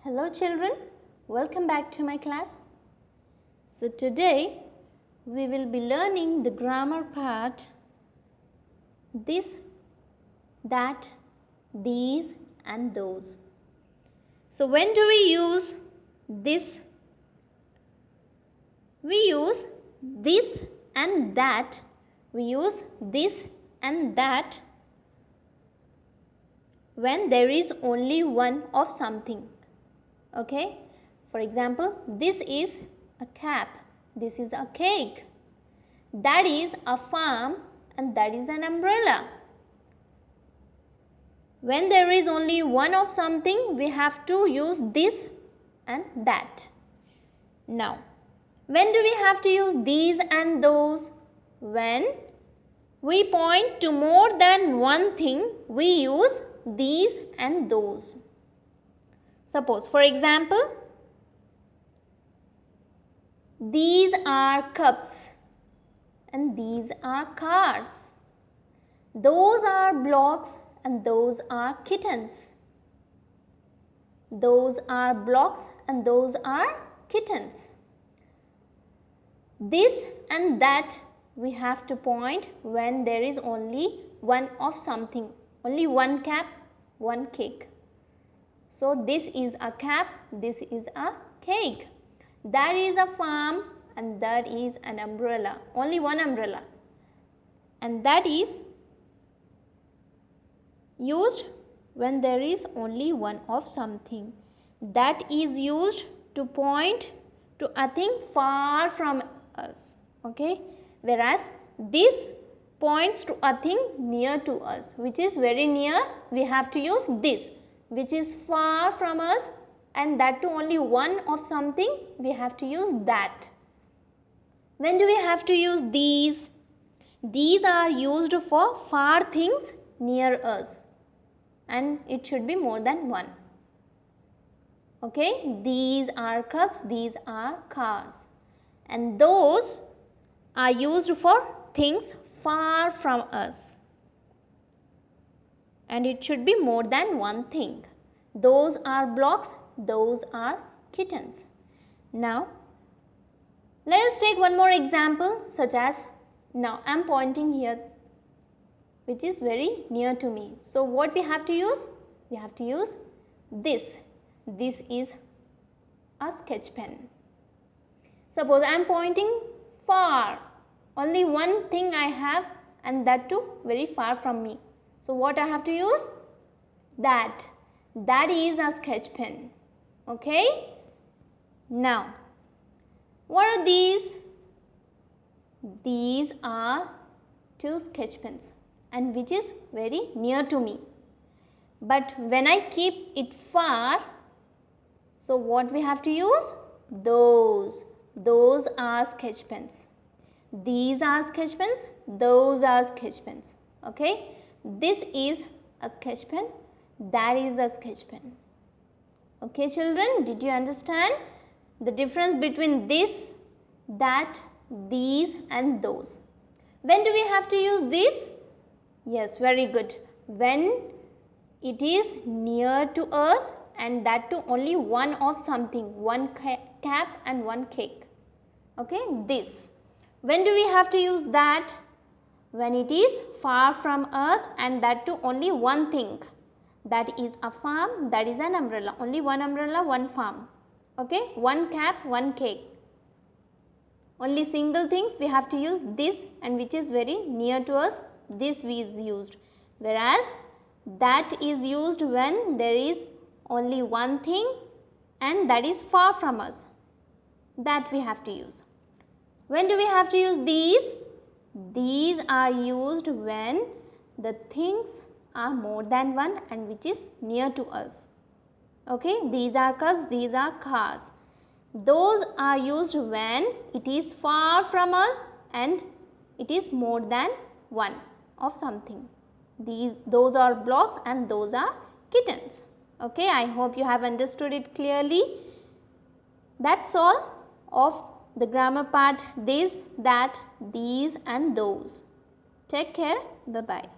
Hello children, welcome back to my class. So today we will be learning the grammar part this, that, these and those. So when do we use this? We use this and that. We use this and that when there is only one of something. Okay, for example, this is a cap, this is a cake, that is a farm and that is an umbrella. When there is only one of something, we have to use this and that. Now, when do we have to use these and those? When we point to more than one thing, we use these and those. Suppose, for example, these are cups and these are cars. Those are blocks and those are kittens. Those are blocks and those are kittens. This and that we have to point when there is only one of something, only one cap, one cake. So this is a cap, this is a cake. That is a farm and that is an umbrella, only one umbrella. And that is used when there is only one of something. That is used to point to a thing far from us. Okay, whereas this points to a thing near to us, which is very near. We have to use this, which is far from us, and that to only one of something, we have to use that. When do we have to use these? These are used for far things near us, and it should be more than one. Okay, these are cups, these are cars, and those are used for things far from us, and it should be more than one thing. Those are blocks, those are kittens. Now, let us take one more example, such as, now I am pointing here, which is very near to me. So what we have to use? We have to use this. This is a sketch pen. Suppose I am pointing far, only one thing I have, and that too very far from me. So what I have to use? That. That is a sketch pen. Okay. Now, what are these? These are two sketch pens, and which is very near to me. But when I keep it far, so what we have to use? Those. Those are sketch pens. These are sketch pens, those are sketch pens. Okay. This is a sketch pen, that is a sketch pen. Okay children, did you understand the difference between this, that, these and those? When do we have to use this? Yes, very good. When it is near to us, and that to only one of something, one cap and one cake. Okay, this. When do we have to use that? When it is far from us, and that to only one thing. That is a farm, that is an umbrella. Only one umbrella, one farm. Okay, one cap, one cake. Only single things we have to use this, and which is very near to us, this is used. Whereas that is used when there is only one thing and that is far from us. That we have to use. When do we have to use these? These are used when the things are more than one and which is near to us. Okay, these are cups, these are cars. Those are used when it is far from us and it is more than one of something. Those are blocks and those are kittens. Okay, I hope you have understood it clearly. That's all of the grammar part, this, that, these and those. Take care. Bye-bye.